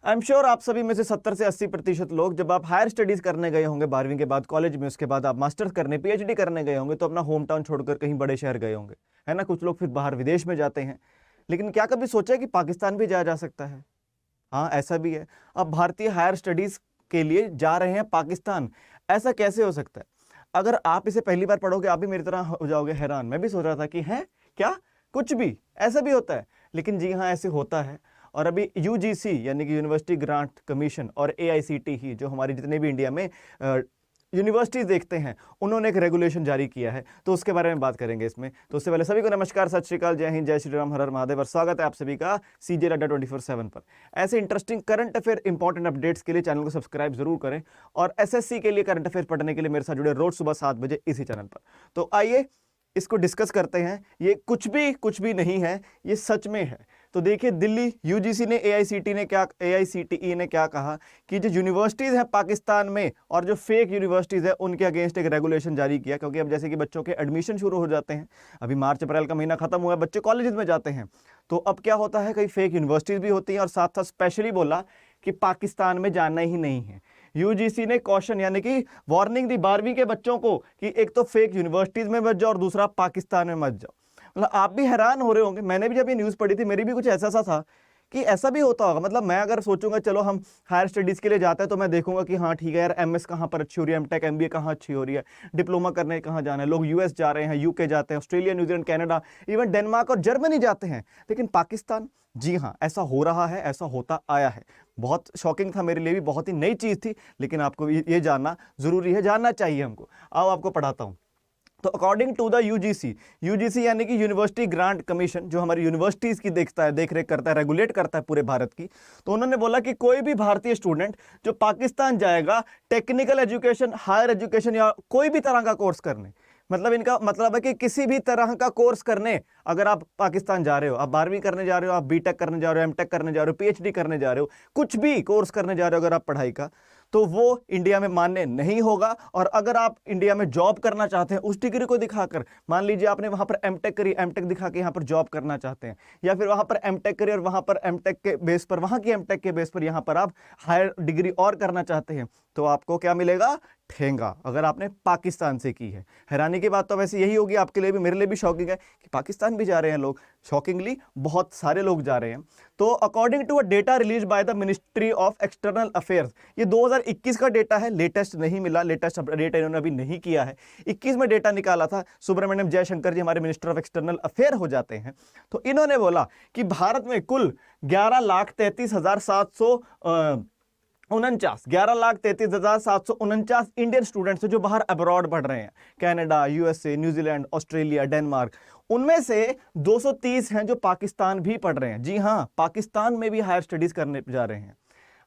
I am sure आप सभी में से 70 से 80% लोग जब आप हायर स्टडीज करने गए होंगे 12वीं के बाद कॉलेज में, उसके बाद आप मास्टर्स करने पीएचडी करने गए होंगे, तो अपना होम टाउन छोड़कर कहीं बड़े शहर गए होंगे, है ना। कुछ लोग फिर बाहर विदेश में जाते हैं, लेकिन क्या कभी सोचा है कि पाकिस्तान भी जाया जा सकता है? हाँ, ऐसा भी है। अब भारतीय हायर स्टडीज के लिए जा रहे हैं पाकिस्तान, ऐसा कैसे हो सकता है? अगर आप इसे पहली बार पढ़ोगे आप भी मेरी तरह हो जाओगे हैरान। मैं भी सोच रहा था कि है क्या, कुछ भी ऐसा भी होता है? लेकिन जी हाँ, ऐसे होता है। और अभी यूजीसी यानी कि यूनिवर्सिटी ग्रांट कमीशन और एआईसीटीई जो हमारी जितने भी इंडिया में यूनिवर्सिटीज देखते हैं, उन्होंने एक रेगुलेशन जारी किया है, तो उसके बारे में बात करेंगे इसमें। तो उससे पहले सभी को नमस्कार, सत श्री अकाल, जय हिंद, जय श्री राम, हर हर महादेव, और स्वागत है आप सभी का सीजे अड्डा 24/7 पर। ऐसे interesting current affair important updates के लिए चैनल को सब्सक्राइब जरूर करें, और एसएससी के लिए करंट अफेयर पढ़ने के लिए मेरे साथ जुड़े रोज सुबह 7 बजे इसी चैनल पर। तो आइए इसको डिस्कस करते हैं। ये कुछ भी नहीं है, ये सच में है। तो देखिए, दिल्ली यूजीसी ने एआईसीटीई ने क्या कहा कि जो यूनिवर्सिटीज हैं पाकिस्तान में और जो फेक यूनिवर्सिटीज है उनके अगेंस्ट एक रेगुलेशन जारी किया। क्योंकि अब जैसे कि बच्चों के एडमिशन शुरू हो जाते हैं, अभी मार्च अप्रैल का महीना खत्म हुआ है, बच्चे कॉलेजेस में जाते हैं, तो अब क्या होता है, कई फेक यूनिवर्सिटीज भी होती हैं। और साथ साथ स्पेशली बोला कि पाकिस्तान में जाना ही नहीं है। यूजीसी ने कॉशन यानी कि वार्निंग दी 12वीं के बच्चों को कि एक तो फेक यूनिवर्सिटीज में मत जाओ और दूसरा पाकिस्तान में मत जाओ। मतलब आप भी हैरान हो रहे होंगे, मैंने भी जब ये न्यूज़ पढ़ी थी मेरी भी कुछ ऐसा सा था कि ऐसा भी होता होगा। मतलब मैं अगर सोचूंगा चलो हम हायर स्टडीज़ के लिए जाते हैं तो मैं देखूंगा कि हाँ ठीक है यार, एमएस कहाँ पर अच्छी हो रही है, एमटेक एमबीए कहाँ अच्छी हो रही है, डिप्लोमा करने कहाँ जाना है। लोग यूएस जा रहे हैं, यूके जाते हैं, Australia, New Zealand, Canada, even Denmark और जर्मनी जाते हैं। लेकिन पाकिस्तान, जी हाँ, ऐसा हो रहा है, ऐसा होता आया है। बहुत शॉकिंग था मेरे लिए भी, बहुत ही नई चीज़ थी, लेकिन आपको ये जानना ज़रूरी है, जानना चाहिए हमको। आओ आपको पढ़ाता हूँ। तो अकॉर्डिंग टू द यूजीसी यानी कि यूनिवर्सिटी ग्रांट कमीशन, जो हमारी यूनिवर्सिटीज़ की देखता है, देख रेख करता है, रेगुलेट करता है पूरे भारत की, तो उन्होंने बोला कि कोई भी भारतीय स्टूडेंट जो पाकिस्तान जाएगा टेक्निकल एजुकेशन, हायर एजुकेशन या कोई भी तरह का कोर्स करने, मतलब इनका मतलब है कि किसी भी तरह का कोर्स करने अगर आप पाकिस्तान जा रहे हो, आप 12वीं करने जा रहे हो, आप बीटेक करने जा रहे हो, एमटेक करने जा रहे हो, पीएचडी करने जा रहे हो, कुछ भी कोर्स करने जा रहे हो अगर आप पढ़ाई का, तो वो इंडिया में मान्य नहीं होगा। और अगर आप इंडिया में जॉब करना चाहते हैं उस डिग्री को दिखाकर, मान लीजिए आपने वहां पर एमटेक करी, एमटेक दिखा के यहाँ पर जॉब करना चाहते हैं, या फिर वहां पर एमटेक करी और वहां पर एमटेक के बेस पर, वहां की एमटेक के बेस पर यहाँ पर आप हायर डिग्री और करना चाहते हैं, तो आपको क्या मिलेगा? ठेंगा, अगर आपने पाकिस्तान से की है। हैरानी की बात तो वैसे यही होगी आपके लिए भी, मेरे लिए भी शॉकिंग है कि पाकिस्तान भी जा रहे हैं लोग। शॉकिंगली बहुत सारे लोग जा रहे हैं। तो according to a data release by the ministry of external affairs, ये 2021 का डेटा है, लेटेस्ट नहीं मिला, लेटेस्ट अपडेट इन्होंने अभी नहीं किया है। 21 में डेटा निकाला था, सुब्रमण्यम जयशंकर जी हमारे मिनिस्टर ऑफ एक्सटर्नल अफेयर हो जाते हैं। तो इन्होंने बोला कि भारत में कुल 11,33,749 इंडियन स्टूडेंट्स जो बाहर अब्रॉड पढ़ रहे हैं, Canada, USA, New Zealand, Australia, Denmark, उनमें से 230 हैं जो पाकिस्तान भी पढ़ रहे हैं। जी हाँ, पाकिस्तान में भी हायर स्टडीज करने जा रहे हैं।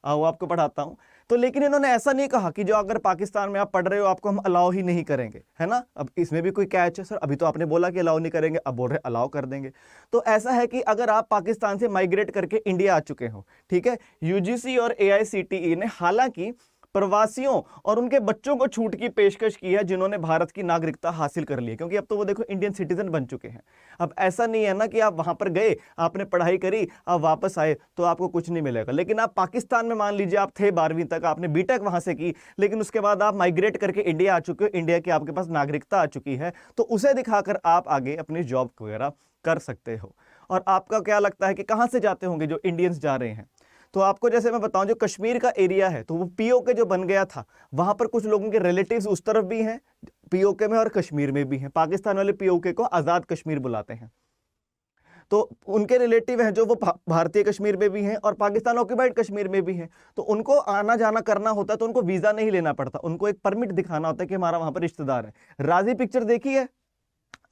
आओ आपको पढ़ाता हूं। तो लेकिन इन्होंने ऐसा नहीं कहा कि जो अगर पाकिस्तान में आप पढ़ रहे हो आपको हम अलाउ ही नहीं करेंगे, है ना। अब इसमें भी कोई कैच है सर, अभी तो आपने बोला कि अलाउ नहीं करेंगे, अब बोल रहे अलाउ कर देंगे। तो ऐसा है कि अगर आप पाकिस्तान से माइग्रेट करके इंडिया आ चुके हो, ठीक है, यूजीसी और एआईसीटीई ने हालांकि प्रवासियों और उनके बच्चों को छूट की पेशकश की है जिन्होंने भारत की नागरिकता हासिल कर ली है, क्योंकि अब तो वो देखो इंडियन सिटीजन बन चुके हैं। अब ऐसा नहीं है ना कि आप वहां पर गए, आपने पढ़ाई करी, आप वापस आए तो आपको कुछ नहीं मिलेगा। लेकिन आप पाकिस्तान में मान लीजिए आप थे 12वीं तक, आपने बीटेक वहां से की, लेकिन उसके बाद आप माइग्रेट करके इंडिया आ चुके हो, इंडिया की आपके पास नागरिकता आ चुकी है, तो उसे दिखाकर आप आगे अपनी जॉब वगैरह कर सकते हो। और आपका क्या लगता है कि कहां से जाते होंगे जो इंडियंस जा रहे हैं? तो आपको जैसे मैं बताऊं, जो कश्मीर का एरिया है तो वो पीओके जो बन गया था, वहां पर कुछ लोगों के रिलेटिव्स उस तरफ भी हैं पीओके में और कश्मीर में भी हैं। पाकिस्तान वाले पीओके को आजाद कश्मीर बुलाते हैं। तो उनके रिलेटिव हैं जो वो भारतीय कश्मीर में भी हैं और पाकिस्तान ऑक्यूपाइड कश्मीर में भी हैं। तो उनको आना जाना करना होता है तो उनको वीजा नहीं लेना पड़ता, उनको एक परमिट दिखाना होता है कि हमारा वहां पर रिश्तेदार है। राजी पिक्चर देखी है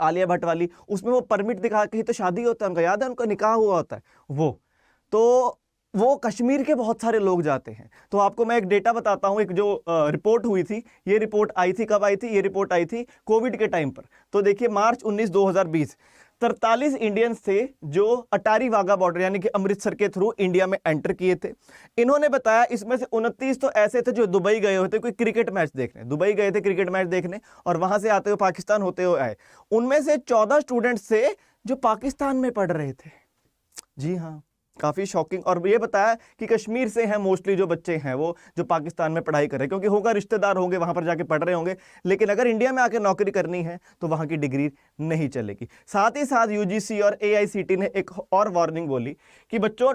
आलिया भट्ट वाली, उसमें वो परमिट दिखा के ही तो शादी होता है, उनका याद है, उनका निकाह हुआ होता है वो वो कश्मीर के बहुत सारे लोग जाते हैं। तो आपको मैं एक डेटा बताता हूं, एक जो रिपोर्ट हुई थी, ये रिपोर्ट आई थी, कब आई थी? ये रिपोर्ट आई थी कोविड के टाइम पर। तो देखिए मार्च 19 2020 43 इंडियंस थे जो अटारी वाघा बॉर्डर यानी कि अमृतसर के थ्रू इंडिया में एंटर किए थे। इन्होंने बताया इसमें से 29 तो ऐसे थे जो दुबई गए होते कोई क्रिकेट मैच देखने, दुबई गए थे क्रिकेट मैच देखने और वहां से आते हुए पाकिस्तान होते हुए आए। उनमें से 14 स्टूडेंट्स थे जो पाकिस्तान में पढ़ रहे थे। जी हाँ, काफ़ी शॉकिंग। और ये बताया कि कश्मीर से हैं मोस्टली जो बच्चे हैं वो, जो पाकिस्तान में पढ़ाई कर रहे हैं, क्योंकि होगा रिश्तेदार होंगे वहाँ पर जाके पढ़ रहे होंगे, लेकिन अगर इंडिया में आके नौकरी करनी है तो वहाँ की डिग्री नहीं चलेगी। साथ ही साथ यूजीसी और एआईसीटी ने एक और वार्निंग बोली कि बच्चों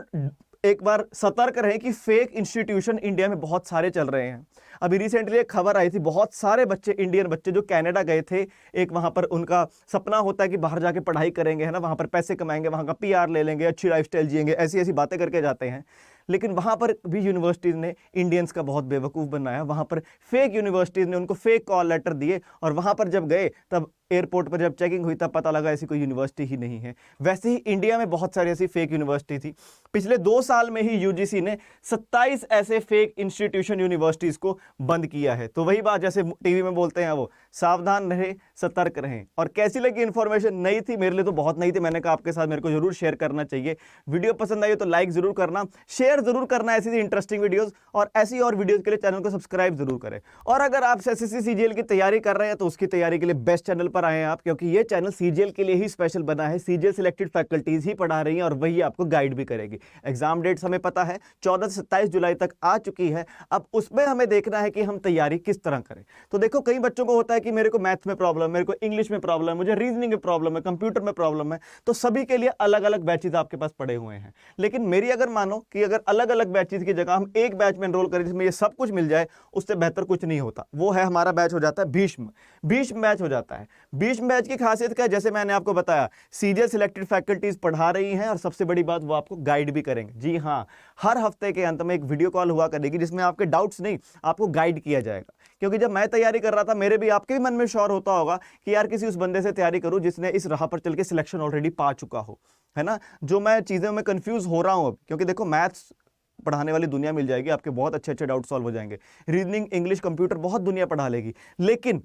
एक बार सतर्क रहें कि फेक इंस्टीट्यूशन इंडिया में बहुत सारे चल रहे हैं। अभी रिसेंटली एक खबर आई थी, बहुत सारे बच्चे, इंडियन बच्चे जो कनाडा गए थे, एक वहाँ पर उनका सपना होता है कि बाहर जाके पढ़ाई करेंगे, है ना, वहाँ पर पैसे कमाएंगे, वहाँ का पीआर ले लेंगे, अच्छी लाइफस्टाइल जिएंगे, ऐसी ऐसी बातें करके जाते हैं। लेकिन वहाँ पर भी यूनिवर्सिटीज़ ने इंडियंस का बहुत बेवकूफ़ बनाया। वहाँ पर फेक यूनिवर्सिटीज़ ने उनको फेक कॉल लेटर दिए, और वहाँ पर जब गए तब एयरपोर्ट पर जब चेकिंग हुई तब पता लगा ऐसी कोई यूनिवर्सिटी ही नहीं है। वैसे ही इंडिया में बहुत सारी ऐसी फेक यूनिवर्सिटी थी। पिछले 2 साल में ही यूजीसी ने 27 ऐसे फेक इंस्टीट्यूशन यूनिवर्सिटीज़ को बंद किया है। तो वही बात जैसे टीवी में बोलते हैं वो, सावधान रहें, सतर्क रहें। और कैसी लगी इन्फॉर्मेशन? नई थी मेरे लिए तो, बहुत नई थी। मैंने कहा आपके साथ मेरे को जरूर शेयर करना चाहिए। वीडियो पसंद आई तो लाइक जरूर करना, शेयर जरूर करना ऐसी इंटरेस्टिंग वीडियोस, और ऐसी और वीडियोस के लिए चैनल को सब्सक्राइब जरूर करें। और अगर आप एसएससी सीजीएल की तैयारी कर रहे हैं तो उसकी तैयारी के लिए बेस्ट चैनल पर आए हैं आप, क्योंकि ये चैनल सीजीएल के लिए ही स्पेशल बना है। सीजीएल सिलेक्टेड फैकल्टीज ही पढ़ा रही हैं और वही आपको गाइड भी करेगी। एग्जाम डेट्स हमें पता है 14 से 27 जुलाई तक आ चुकी है। अब उसमें हमें देखना है कि हम तैयारी किस तरह करें। तो देखो, कई बच्चों को होता है कि मेरे को मैथ में प्रॉब्लम, मेरे को इंग्लिश में प्रॉब्लम, मुझे रीजनिंग में प्रॉब्लम है, कंप्यूटर में प्रॉब्लम है। तो सभी के लिए अलग अलग बैचेज आपके पास पड़े हुए हैं। लेकिन मेरी अगर मानो कि अगर अलग अलग बैचेज की जगह हम एक बैच में एनरोल करें जिसमें ये सब कुछ मिल जाए, उससे बेहतर कुछ नहीं होता। वो है हमारा बैच हो जाता है भीष्म। भीष्म बैच हो जाता है। भीष्म बैच की खासियत क्या है? जैसे मैंने आपको बताया, सीजीएल सिलेक्टेड फैकल्टीज पढ़ा रही हैं, और सबसे बड़ी बात वो आपको गाइड भी करेंगे। जी हाँ, हर हफ्ते के अंत में एक वीडियो कॉल हुआ करेगी जिसमें आपके डाउट्स नहीं, आपको गाइड किया जाएगा। क्योंकि जब मैं तैयारी कर रहा था, मेरे भी, आपके भी मन में श्योर होता होगा कि यार किसी उस बंदे से तैयारी करूं जिसने इस राह पर चल के सिलेक्शन ऑलरेडी पा चुका हो, है ना। जो मैं चीजें में कंफ्यूज हो रहा हूं अब, क्योंकि देखो मैथ्स पढ़ाने वाली दुनिया मिल जाएगी, आपके बहुत अच्छे अच्छे डाउट सॉल्व हो जाएंगे। रीजनिंग, इंग्लिश, कंप्यूटर बहुत दुनिया पढ़ा लेगी। लेकिन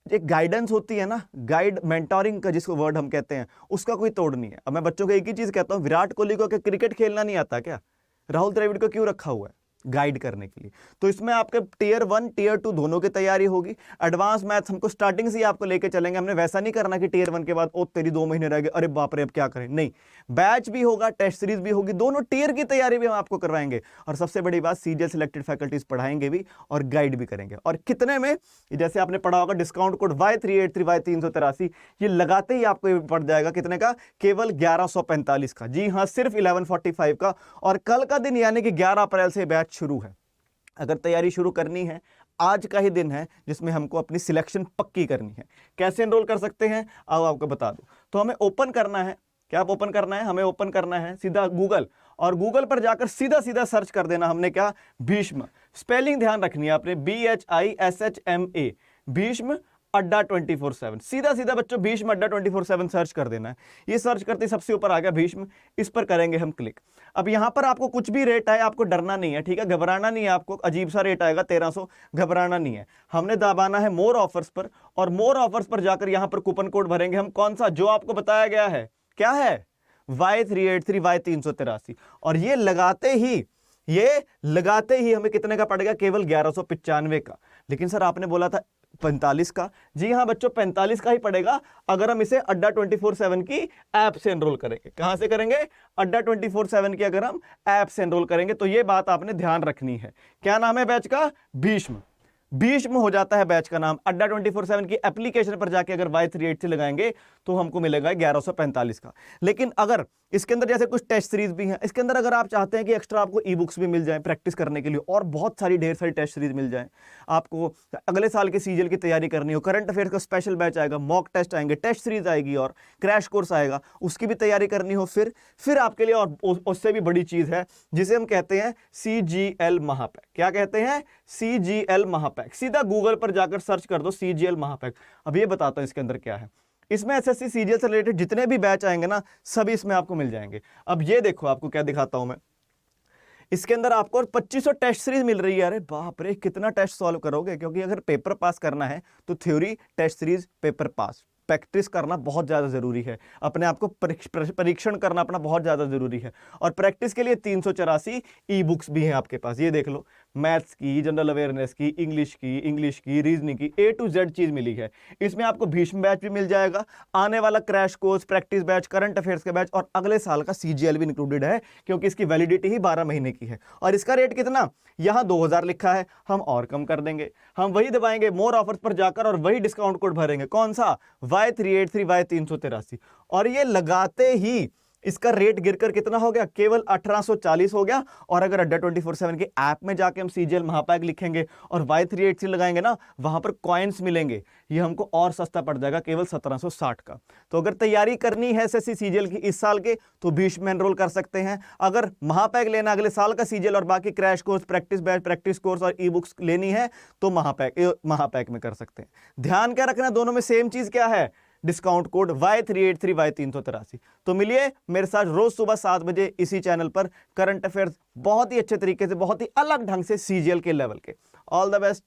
एक गाइडेंस होती है ना, गाइड, मेंटोरिंग का जिसको वर्ड हम कहते हैं, उसका कोई तोड़ नहीं है। अब मैं बच्चों को एक ही चीज कहता हूं, विराट कोहली को क्या क्रिकेट खेलना नहीं आता क्या? राहुल द्रविड़ को क्यों रखा हुआ है? गाइड करने के लिए। तो इसमें आपके टियर 1 टियर 2 दोनों की तैयारी होगी। एडवांस मैथ्स हमको स्टार्टिंग से ही आपको लेके चलेंगे। हमने वैसा नहीं करना कि टियर 1 के बाद ओ तेरी 2 महीने रह गए, अरे बाप रे अब क्या करें। नहीं, बैच भी होगा, टेस्ट सीरीज भी होगी, दोनों टियर की तैयारी भी हम आपको करवाएंगे। और सबसे बड़ी बात, सीजीएल सिलेक्टेड फैकल्टीज पढ़ाएंगे भी और गाइड भी करेंगे। और कितने में? जैसे आपने पढ़ा होगा डिस्काउंट कोड Y383 Y383, ये लगाते ही आपको पड़ जाएगा कितने का? केवल 1145 का। जी हाँ, सिर्फ 1145 का। और कल का दिन यानी कि 11 अप्रैल से बैच शुरू है। अगर तैयारी शुरू करनी है, आज का ही दिन है जिसमें हमको अपनी सिलेक्शन पक्की करनी है। कैसे एनरोल कर सकते हैं आओ आपको बता दूं। तो हमें ओपन करना है, क्या ओपन करना है? हमें ओपन करना है सीधा गूगल, और गूगल पर जाकर सीधा सीधा सर्च कर देना हमने क्या? भीष्म। स्पेलिंग ध्यान रखनी है आपने, BHISHMA, भीष्म अड्डा 24/7। सीधा सीधा बच्चों भीष्म अड्डा 24/7 सर्च कर देना है। ये सर्च करते सबसे ऊपर आ गया भीष्म, इस पर करेंगे हम क्लिक। अब यहां पर आपको कुछ भी रेट आए, आपको डरना नहीं है, ठीक है, घबराना नहीं है। आपको अजीब सा रेट आएगा 1300, घबराना नहीं है। हमने दबाना है मोर ऑफर्स पर, और मोर ऑफर्स पर जाकर यहां पर कूपन कोड भरेंगे हम। कौन सा? जो आपको बताया गया है। क्या है? Y383 Y383। और ये लगाते ही हमें कितने का पड़ेगा? केवल 1195 का। लेकिन सर आपने बोला था 45 का। जी हाँ बच्चों, 45 का ही पड़ेगा अगर हम इसे अड्डा 24/7 की ऐप से एनरोल करेंगे। कहां से करेंगे? अड्डा 24/7 की अगर हम ऐप से एनरोल करेंगे। तो ये बात आपने ध्यान रखनी है। क्या नाम है बैच का? भीष्म। भीष्म हो जाता है बैच का नाम। अड्डा 24/7 की एप्लीकेशन पर जाके अगर Y383 लगाएंगे तो हमको मिलेगा 1145 का। लेकिन अगर इसके अंदर जैसे कुछ टेस्ट सीरीज भी हैं, इसके अंदर अगर आप चाहते हैं कि एक्स्ट्रा आपको ई बुक्स भी मिल जाए प्रैक्टिस करने के लिए, और बहुत सारी ढेर सारी टेस्ट सीरीज मिल जाए, आपको अगले साल के सीजीएल की तैयारी करनी हो, करंट अफेयर्स का स्पेशल बैच आएगा, मॉक टेस्ट आएंगे, टेस्ट सीरीज आएगी और क्रैश कोर्स आएगा, उसकी भी तैयारी करनी हो, फिर आपके लिए और उससे भी बड़ी चीज है जिसे हम कहते हैं CGL महापैक। क्या कहते हैं? CGL महापैक। सीधा गूगल पर जाकर सर्च कर दो CGL महापैक। अब ये बताता हूं इसके अंदर क्या है। इसमें एसएससी सीजीएल से रिलेटेड जितने भी बैच आएंगे ना, सभी इसमें आपको मिल जाएंगे। अब ये देखो आपको क्या दिखाता हूं मैं। इसके अंदर आपको 2500 टेस्ट सीरीज मिल रही है। अरे बाप रे, कितना टेस्ट सॉल्व करोगे? क्योंकि अगर पेपर पास करना है तो theory, test series, paper pass, practice करना बहुत ज़्यादा ज़रूरी है। अपने आप को परीक्षण करना अपना बहुत ज़्यादा ज़रूरी है। और प्रैक्टिस के लिए 384 ई बुक्स भी हैं आपके पास। ये देख लो, मैथ्स की, जनरल अवेयरनेस की, इंग्लिश की, रीजनिंग की, A to Z चीज मिली है। इसमें आपको भीष्म बैच भी मिल जाएगा, आने वाला crash course, practice batch, current affairs के बैच और अगले साल का CGL भी इंक्लूडेड है, क्योंकि इसकी वैलिडिटी ही 12 महीने की है। और इसका रेट कितना, यहां 2000 लिखा है, हम और कम कर देंगे, हम वही दबाएंगे मोर ऑफर्स पर जाकर और वही डिस्काउंट कोड भरेंगे। कौन सा, Y383 Y383, और ये लगाते ही इसका रेट गिरकर कितना हो गया, केवल 1840 हो गया। और अगर अड्डा 24/7 के ऐप में जाके हम CGL महापैक लिखेंगे और Y383 लगाएंगे ना, वहां पर कॉइन्स मिलेंगे, ये हमको और सस्ता पड़ जाएगा, केवल 1760 का। तो अगर तैयारी करनी है SSC CGL की इस साल के, तो भीष्म में एनरोल कर सकते हैं। अगर महापैक लेना अगले साल का CGL और बाकी crash course, practice batch, practice course और ई-बुक्स लेनी है, तो महापैक में कर सकते हैं। ध्यान क्या रखना, दोनों में सेम चीज क्या है, डिस्काउंट कोड Y383 Y383। तो मिलिए मेरे साथ रोज सुबह 7 बजे इसी चैनल पर, करंट अफेयर्स बहुत ही अच्छे तरीके से, बहुत ही अलग ढंग से CGL के लेवल के। All the best.